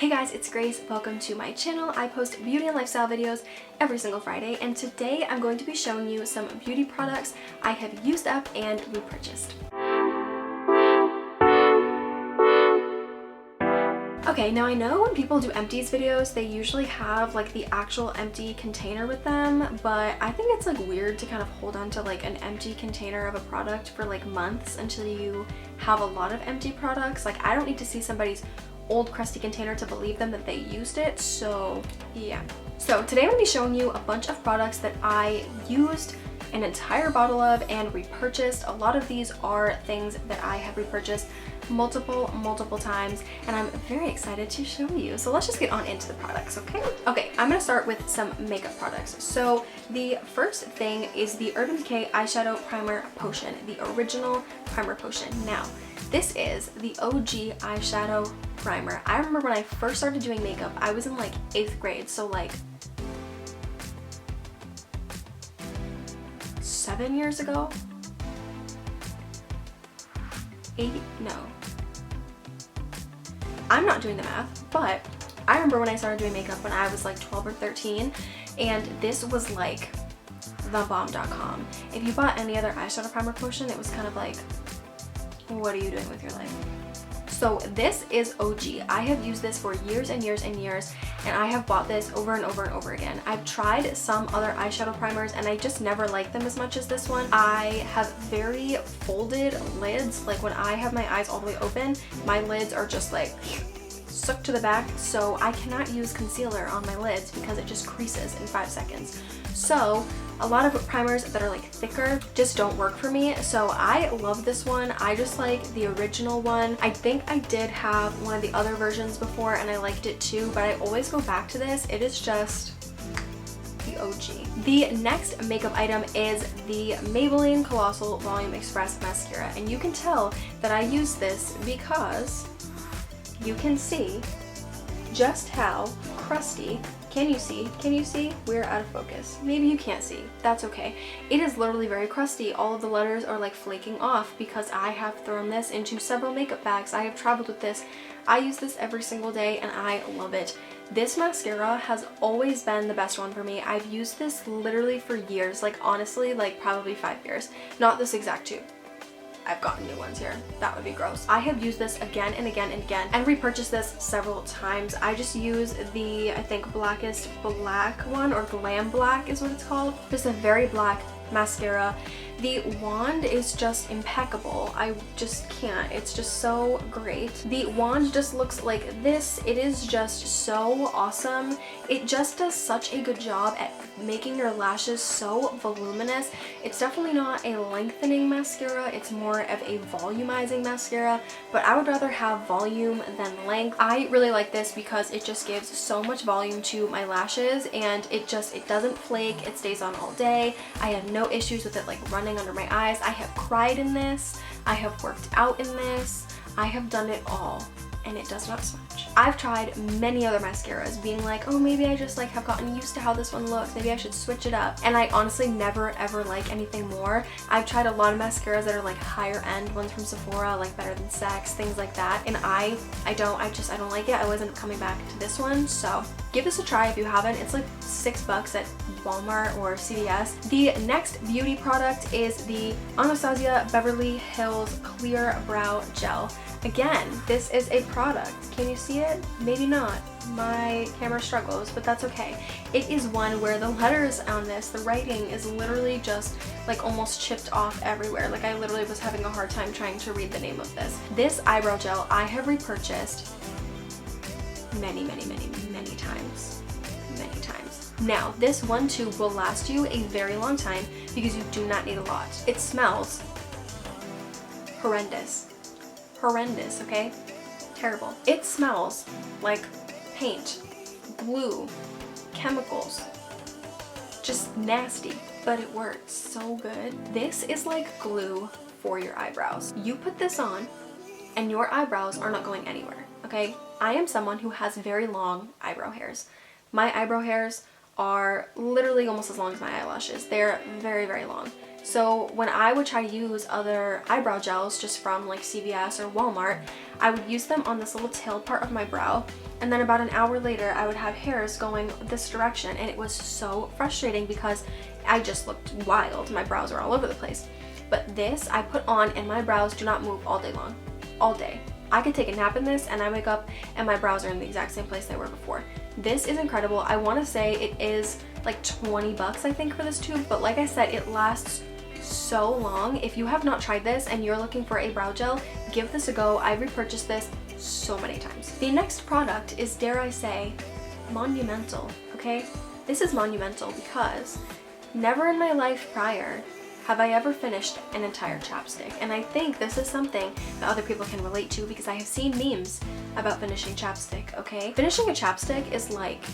Hey guys, it's Grace. Welcome to my channel. I post beauty and lifestyle videos every single Friday, and today I'm going to be showing you some beauty products I have used up and repurchased. Okay, now I know when people do empties videos, they usually have like the actual empty container with them, but I think it's like weird to kind of hold on to like an empty container of a product for like months until you have a lot of empty products. Like, I don't need to see somebody's old crusty container to believe them that they used it, so yeah. So today I'm going to be showing you a bunch of products that I used an entire bottle of and repurchased. A lot of these are things that I have repurchased multiple times, and I'm very excited to show you. So let's just get on into the products, okay? Okay, I'm gonna start with some makeup products. So the first thing is the Urban Decay Eyeshadow Primer Potion, the original primer potion. Now, this is the OG eyeshadow primer. I remember when I first started doing makeup, I was in like 8th grade, so like 7 years ago? 8? No. I'm not doing the math, but I remember when I started doing makeup when I was like 12 or 13, and this was like thebomb.com. If you bought any other eyeshadow primer potion, it was kind of like, what are you doing with your life? So this is OG. I have used this for years and years and years, and I have bought this over and over and over again. I've tried some other eyeshadow primers and I just never liked them as much as this one. I have very folded lids. Like, when I have my eyes all the way open, my lids are just like sucked to the back, so I cannot use concealer on my lids because it just creases in 5 seconds. So a lot of primers that are like thicker just don't work for me, so I love this one. I just like the original one. I think I did have one of the other versions before and I liked it too, but I always go back to this. It is just the OG. The next makeup item is the Maybelline Colossal Volume Express Mascara, and you can tell that I use this because you can see just how crusty. Can you see? Can you see? We're out of focus. Maybe you can't see. That's okay. It is literally very crusty. All of the letters are like flaking off because I have thrown this into several makeup bags. I have traveled with this. I use this every single day and I love it. This mascara has always been the best one for me. I've used this literally for years, like honestly, like probably 5 years. Not this exact tube. I've gotten new ones here. That would be gross. I have used this again and again and again and repurchased this several times. I just use the, I think, Blackest Black one, or Glam Black is what it's called. Just a very black mascara. The wand is just impeccable. I just can't. It's just so great. The wand just looks like this. It is just so awesome. It just does such a good job at making your lashes so voluminous. It's definitely not a lengthening mascara. It's more of a volumizing mascara, but I would rather have volume than length. I really like this because it just gives so much volume to my lashes, and it doesn't flake. It stays on all day. I have no issues with it like running under my eyes. I have cried in this. I have worked out in this. I have done it all, and it does not smudge. I've tried many other mascaras, being like, oh, maybe I just like have gotten used to how this one looks. Maybe I should switch it up. And I honestly never ever like anything more. I've tried a lot of mascaras that are like higher end, ones from Sephora, like Better Than Sex, things like that. And I don't like it. I wasn't coming back to this one. So give this a try if you haven't. It's like $6 at Walmart or CVS. The next beauty product is the Anastasia Beverly Hills Clear Brow Gel. Again, this is a product. Can you see it? Maybe not. My camera struggles, but that's okay. It is one where the letters on this, the writing is literally just like almost chipped off everywhere. Like, I literally was having a hard time trying to read the name of this. This eyebrow gel I have repurchased many times. Many times. Now, this one tube will last you a very long time because you do not need a lot. It smells horrendous. Horrendous, okay? Terrible. It smells like paint, glue, chemicals. Just nasty, but it works so good. This is like glue for your eyebrows. You put this on and your eyebrows are not going anywhere, okay? I am someone who has very long eyebrow hairs. My eyebrow hairs are literally almost as long as my eyelashes. They're very long. So when I would try to use other eyebrow gels just from like CVS or Walmart, I would use them on this little tail part of my brow, and then about an hour later I would have hairs going this direction, and it was so frustrating because I just looked wild. My brows were all over the place. But this I put on and my brows do not move all day long. All day. I could take a nap in this and I wake up and my brows are in the exact same place they were before. This is incredible. I want to say it is like 20 bucks I think for this tube, but like I said, it lasts so long. If you have not tried this and you're looking for a brow gel, give this a go. I've repurchased this so many times. The next product is, dare I say, monumental, okay? This is monumental because never in my life prior have I ever finished an entire chapstick, and I think this is something that other people can relate to because I have seen memes about finishing chapstick, okay? Finishing a chapstick is like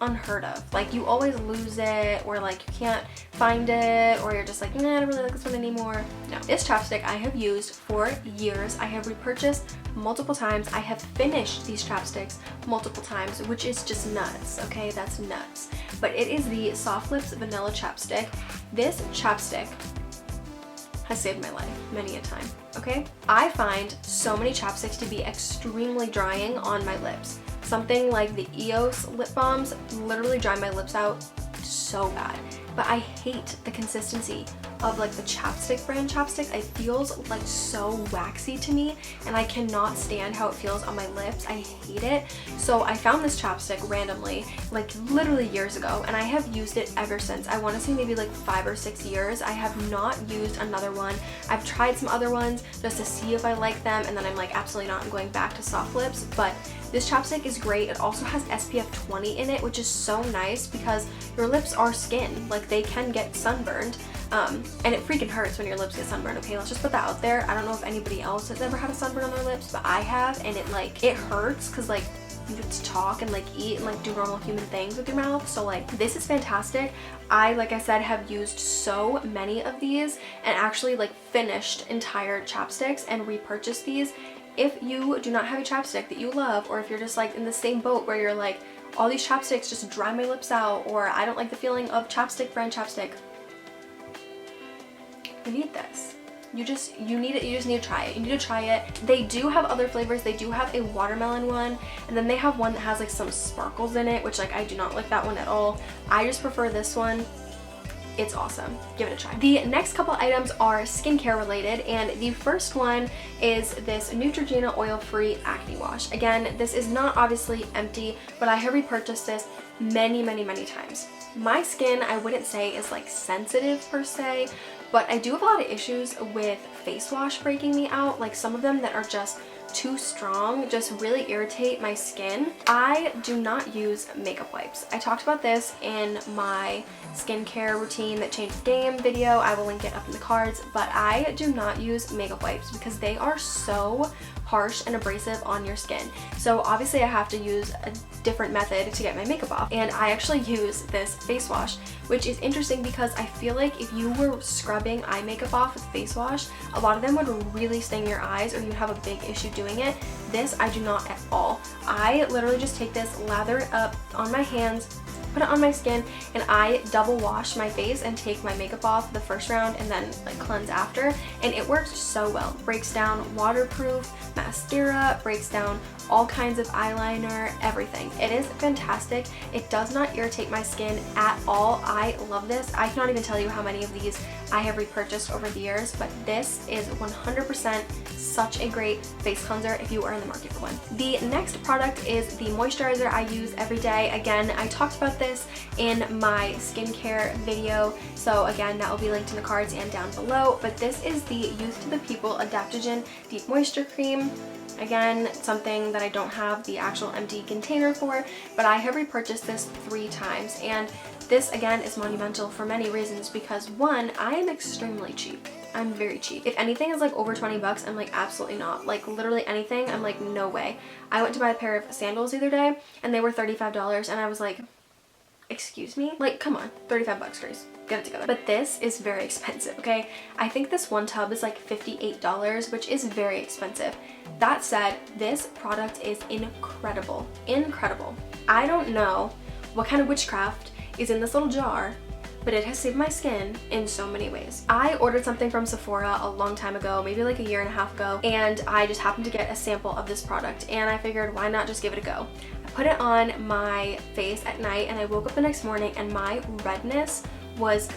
unheard of. Like, you always lose it, or like you can't find it, or you're just like, nah, I don't really like this one anymore. No, this chapstick I have used for years. I have repurchased multiple times. I have finished these chapsticks multiple times, which is just nuts, okay? That's nuts. But it is the Soft Lips Vanilla Chapstick. This chapstick has saved my life many a time, okay? I find so many chapsticks to be extremely drying on my lips. Something like the EOS lip balms literally dry my lips out so bad. But I hate the consistency of like the chapstick brand chapstick. It feels like so waxy to me, and I cannot stand how it feels on my lips. I hate it. So I found this chapstick randomly, like literally years ago, and I have used it ever since. I want to say maybe like 5 or 6 years. I have not used another one. I've tried some other ones just to see if I like them, and then I'm like, absolutely not, I'm going back to Soft Lips. But this chapstick is great. It also has SPF 20 in it, which is so nice because your lips are skin. Like, they can get sunburned. And it freaking hurts when your lips get sunburned, okay? Let's just put that out there. I don't know if anybody else has ever had a sunburn on their lips, but I have, and it hurts because like you get to talk and like eat and like do normal human things with your mouth. So like, this is fantastic. I, like I said, have used so many of these and actually like finished entire chapsticks and repurchased these. If you do not have a chapstick that you love, or if you're just like in the same boat where you're like, all these chapsticks just dry my lips out, or I don't like the feeling of chapstick brand chapstick, you need this. You just need it. You just need to try it. You need to try it. They do have other flavors. They do have a watermelon one, and then they have one that has like some sparkles in it, which like I do not like that one at all. I just prefer this one. It's awesome. Give it a try. The next couple items are skincare related, and the first one is this Neutrogena oil-free acne wash. Again, this is not obviously empty, but I have repurchased this many times. My skin, I wouldn't say is like sensitive per se, but I do have a lot of issues with face wash breaking me out. Like, some of them that are just too strong just really irritate my skin. I do not use makeup wipes. I talked about this in my skincare routine that changed the game video. I will link it up in the cards, but I do not use makeup wipes because they are so harsh and abrasive on your skin. So obviously I have to use a different method to get my makeup off, and I actually use this face wash, which is interesting because I feel like if you were scrubbing eye makeup off with face wash, a lot of them would really sting your eyes or you'd have a big issue doing it. This I do not at all. I literally just take this, lather it up on my hands, put it on my skin, and I double wash my face and take my makeup off the first round and then like cleanse after, and it works so well. Breaks down waterproof mascara, breaks down all kinds of eyeliner, everything. It is fantastic. It does not irritate my skin at all. I love this. I cannot even tell you how many of these I have repurchased over the years, but this is 100% such a great face cleanser if you are in the market for one. The next product is the moisturizer I use every day. Again, I talked about this in my skincare video, so again, that will be linked in the cards and down below, but this is the Youth to the People Adaptogen Deep Moisture Cream. Again, something that I don't have the actual empty container for, but I have repurchased this 3 times, and this again is monumental for many reasons because one, I am extremely cheap. I'm very cheap. If anything is like over 20 bucks, I'm like, absolutely not. Like, literally anything, I'm like, no way. I went to buy a pair of sandals the other day and they were $35, and I was like, excuse me? Like, come on, 35 bucks, Grace. Get it together. But this is very expensive, okay? I think this one tub is like $58, which is very expensive. That said, this product is incredible. Incredible. I don't know what kind of witchcraft is in this little jar, but it has saved my skin in so many ways. I ordered something from Sephora a long time ago, maybe like a year and a half ago, and I just happened to get a sample of this product, and I figured why not just give it a go. I put it on my face at night, and I woke up the next morning and my redness was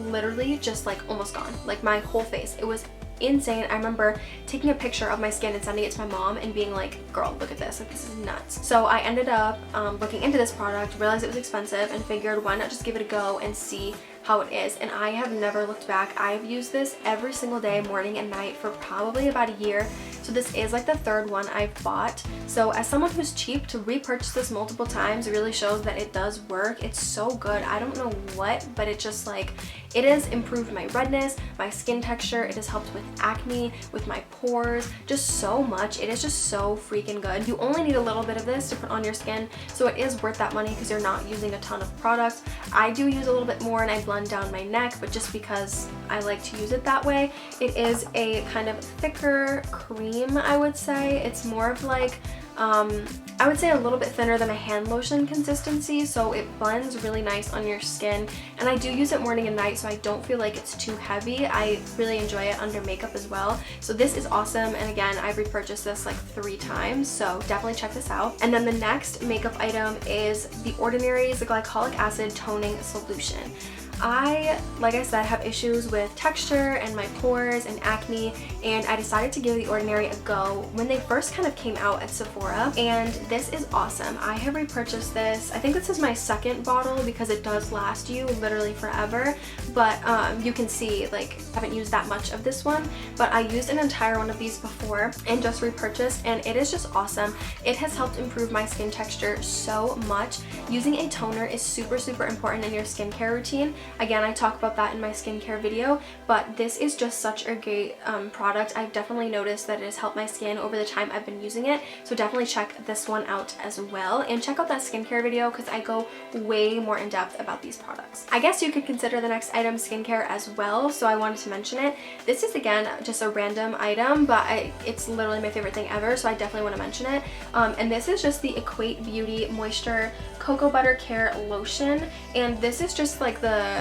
literally just like almost gone. Like my whole face, it was insane. I remember taking a picture of my skin and sending it to my mom and being like, girl, look at this, like this is nuts. So I ended up looking into this product, realized it was expensive, and figured why not just give it a go and see how it is. And I have never looked back. I've used this every single day, morning and night, for probably about a year. So this is like the third one I've bought. So as someone who's cheap, to repurchase this multiple times really shows that it does work. It's so good. I don't know what, but it just like, it has improved my redness, my skin texture. It has helped with acne, with my pores, just so much. It is just so freaking good. You only need a little bit of this to put on your skin, so it is worth that money because you're not using a ton of product. I do use a little bit more and I blend down my neck, but just because I like to use it that way. It is a kind of thicker cream, I would say. It's more of like, I would say a little bit thinner than a hand lotion consistency, so it blends really nice on your skin. And I do use it morning and night, so I don't feel like it's too heavy. I really enjoy it under makeup as well. So this is awesome, and again, I've repurchased this like 3 times, so definitely check this out. And then the next makeup item is The Ordinary's Glycolic Acid Toning Solution. I, like I said, have issues with texture and my pores and acne, and I decided to give The Ordinary a go when they first kind of came out at Sephora, and this is awesome. I have repurchased this. I think this is my second bottle because it does last you literally forever, but you can see like I haven't used that much of this one, but I used an entire one of these before and just repurchased, and it is just awesome. It has helped improve my skin texture so much. Using a toner is super important in your skincare routine. Again, I talk about that in my skincare video, but this is just such a great product. I've definitely noticed that it has helped my skin over the time I've been using it, so definitely check this one out as well, and check out that skincare video because I go way more in depth about these products. I guess you could consider the next item skincare as well, so I wanted to mention it. This is again just a random item, but it's literally my favorite thing ever, so I definitely want to mention it. And this is just the Equate Beauty Moisture Cocoa Butter Care Lotion, and this is just like the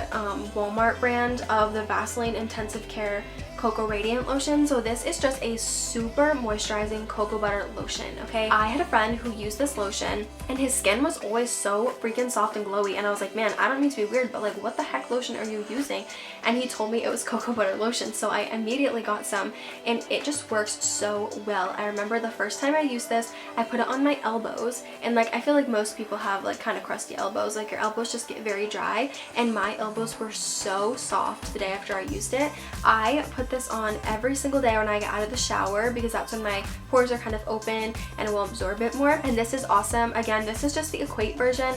Walmart brand of the Vaseline Intensive Care Cocoa Radiant Lotion. So this is just a super moisturizing cocoa butter lotion, okay? I had a friend who used this lotion and his skin was always so freaking soft and glowy, and I was like, man, I don't mean to be weird, but like what the heck lotion are you using? And he told me it was cocoa butter lotion, so I immediately got some, and it just works so well. I remember the first time I used this, I put it on my elbows, and like I feel like most people have like kind of crusty elbows, like your elbows just get very dry, and my elbows were so soft the day after I used it. I put this on every single day when I get out of the shower because that's when my pores are kind of open and it will absorb it more, and this is awesome. Again, this is just the Equate version.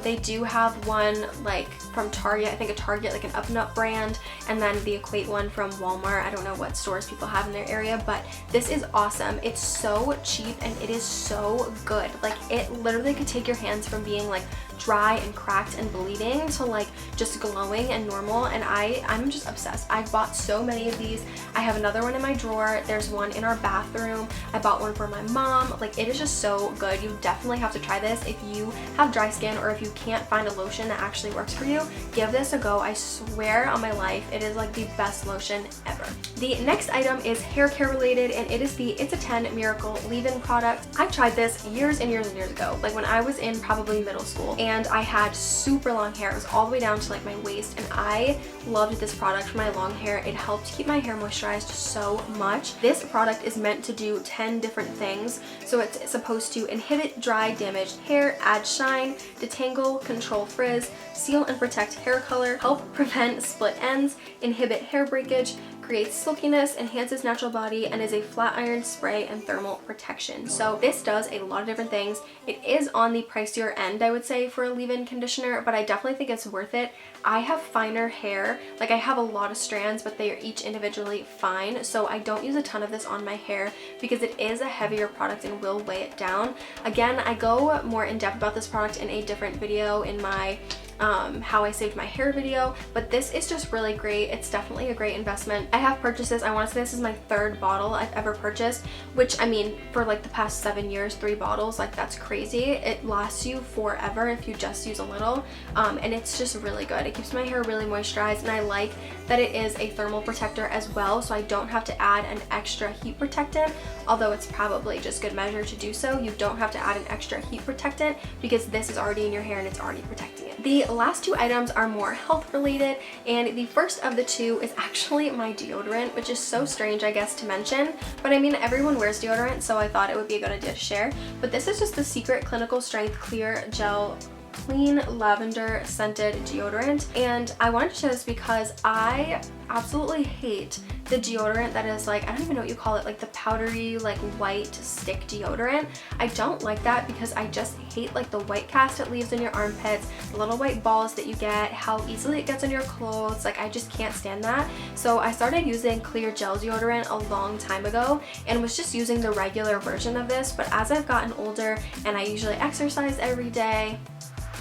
They do have one like from Target, I think a Target, like an Up and Up brand, and then the Equate one from Walmart. I don't know what stores people have in their area, but this is awesome. It's so cheap and it is so good. Like it literally could take your hands from being like dry and cracked and bleeding to like just glowing and normal, and I'm just obsessed. I've bought so many of these. I have another one in my drawer. There's one in our bathroom. I bought one for my mom. Like it is just so good. You definitely have to try this. If you have dry skin or if you can't find a lotion that actually works for you, give this a go. I swear on my life, it is like the best lotion ever. The next item is hair care related, and it is the It's a 10 Miracle Leave-In product. I tried this years and years and years ago, like when I was in probably middle school, and I had super long hair. It was all the way down to like my waist, and I loved this product for my long hair. It helped keep my hair moisturized so much. This product is meant to do 10 different things. So it's supposed to inhibit dry, damaged hair, add shine, detangle, control frizz, seal and protect hair color, help prevent split ends, inhibit hair breakage, creates silkiness, enhances natural body, and is a flat iron spray and thermal protection. So this does a lot of different things. It is on the pricier end, I would say, for a leave-in conditioner, but I definitely think it's worth it. I have finer hair. Like I have a lot of strands, but they are each individually fine, so I don't use a ton of this on my hair because it is a heavier product and will weigh it down. Again, I go more in depth about this product in a different video in my how I saved my hair video, but this is just really great. It's definitely a great investment. I have purchased this. I want to say this is my 3rd bottle I've ever purchased, which I mean, for like the past 7 years, 3 bottles, like that's crazy. It lasts you forever if you just use a little, and it's just really good. It keeps my hair really moisturized, and I like that it is a thermal protector as well, so I don't have to add an extra heat protectant, although it's probably just good measure to do so. You don't have to add an extra heat protectant because this is already in your hair and it's already protecting it. The last 2 items are more health related, and the first of the 2 is actually my deodorant, which is so strange I guess to mention, but I mean everyone wears deodorant, so I thought it would be a good idea to share. But this is just the Secret Clinical Strength Clear Gel Clean Lavender Scented Deodorant, and I wanted to share this because I absolutely hate the deodorant that is like, I don't even know what you call it, like the powdery like white stick deodorant. I don't like that because I just hate like the white cast it leaves in your armpits, the little white balls that you get, how easily it gets on your clothes. Like I just can't stand that. So I started using clear gel deodorant a long time ago and was just using the regular version of this, but as I've gotten older and I usually exercise every day,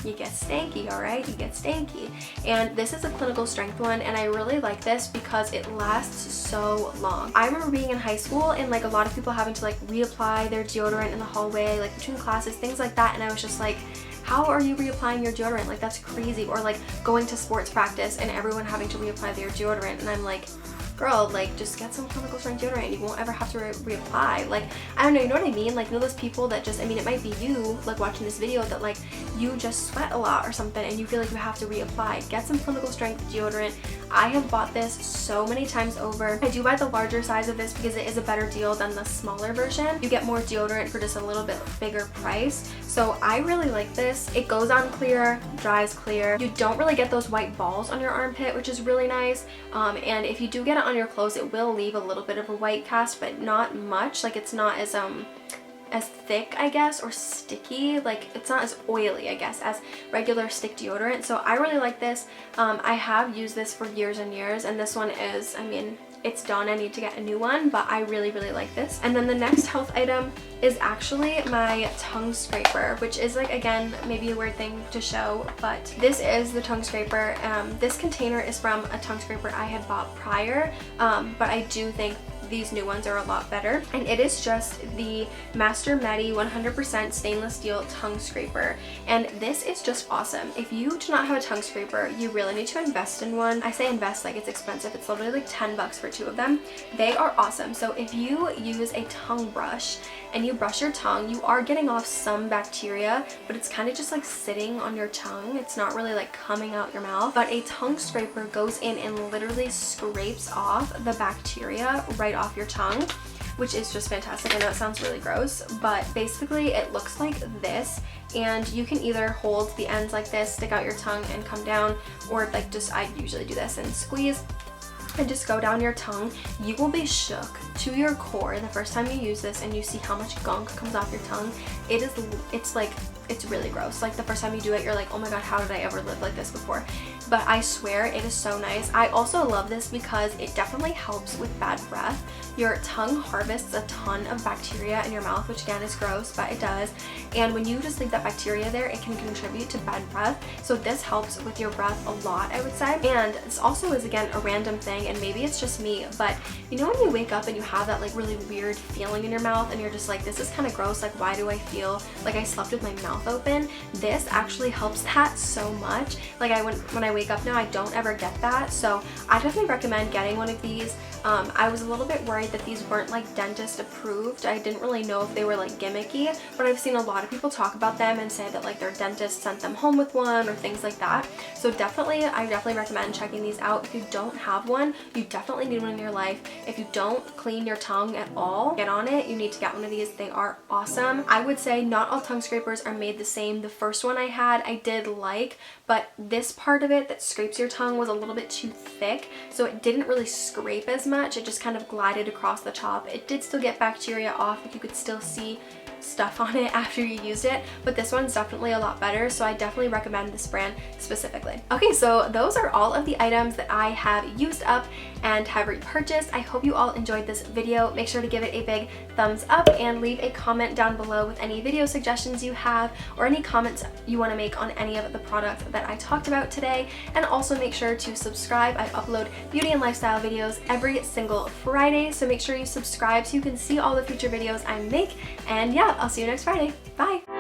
you get stanky, all right? You get stanky. And this is a clinical strength one, and I really like this because it lasts so long. I remember being in high school and like a lot of people having to like reapply their deodorant in the hallway, like between classes, things like that, and I was just like, how are you reapplying your deodorant? Like that's crazy. Or like going to sports practice and everyone having to reapply their deodorant, and I'm like, girl, like just get some clinical strength deodorant and you won't ever have to reapply. Like, I don't know, you know what I mean? Like, you know those people that just, I mean, it might be you like watching this video that like you just sweat a lot or something and you feel like you have to reapply. Get some clinical strength deodorant. I have bought this so many times over. I do buy the larger size of this because it is a better deal than the smaller version. You get more deodorant for just a little bit bigger price. So I really like this. It goes on clear, dries clear. You don't really get those white balls on your armpit, which is really nice. And if you do get it on your clothes, it will leave a little bit of a white cast, but not much. Like it's not as thick, I guess, or sticky. Like it's not as oily, I guess, as regular stick deodorant. So I really like this. I have used this for years and years, and this one is, I mean, it's done. I need to get a new one, but I really like this. And then the next health item is actually my tongue scraper, which is like, again, maybe a weird thing to show, but this is the tongue scraper. This container is from a tongue scraper I had bought prior, but I do think these new ones are a lot better, and it is just the Master Medi 100% stainless steel tongue scraper, and this is just awesome. If you do not have a tongue scraper, you really need to invest in one. I say invest like it's expensive. It's literally like 10 bucks for 2 of them. They are awesome. So if you use a tongue brush and you brush your tongue, you are getting off some bacteria, but it's kind of just like sitting on your tongue. It's not really like coming out your mouth, but a tongue scraper goes in and literally scrapes off the bacteria right off your tongue, which is just fantastic. I know it sounds really gross, but basically it looks like this, and you can either hold the ends like this, stick out your tongue and come down, or like just, I usually do this and squeeze and just go down your tongue. You will be shook to your core the first time you use this and you see how much gunk comes off your tongue. It's really gross. Like the first time you do it, you're like, oh my god, how did I ever live like this before? But I swear it is so nice. I also love this because it definitely helps with bad breath. Your tongue harvests a ton of bacteria in your mouth, which again is gross, but it does. And when you just leave that bacteria there, it can contribute to bad breath. So this helps with your breath a lot, I would say. And this also is, again, a random thing, and maybe it's just me, but you know when you wake up and you have that like really weird feeling in your mouth and you're just like, this is kind of gross, like why do I feel like I slept with my mouth open? This actually helps that so much. Like when I wake up now, I don't ever get that. So I definitely recommend getting one of these. I was a little bit worried that these weren't like dentist approved. I didn't really know if they were like gimmicky, but I've seen a lot of people talk about them and say that like their dentist sent them home with one or things like that. So I definitely recommend checking these out. If you don't have one, you definitely need one in your life. If you don't clean your tongue at all, get on it. You need to get one of these. They are awesome. I would say not all tongue scrapers are made the same. The first one I had, I did like, but this part of it that scrapes your tongue was a little bit too thick, so it didn't really scrape as much. It just kind of glided across the top. It did still get bacteria off, but you could still see stuff on it after you used it, but this one's definitely a lot better, so I definitely recommend this brand specifically. Okay, so those are all of the items that I have used up and have repurchased. I hope you all enjoyed this video. Make sure to give it a big thumbs up and leave a comment down below with any video suggestions you have or any comments you want to make on any of the products that I talked about today. And also make sure to subscribe. I upload beauty and lifestyle videos every single Friday, so make sure you subscribe so you can see all the future videos I make. And yeah, I'll see you next Friday. Bye!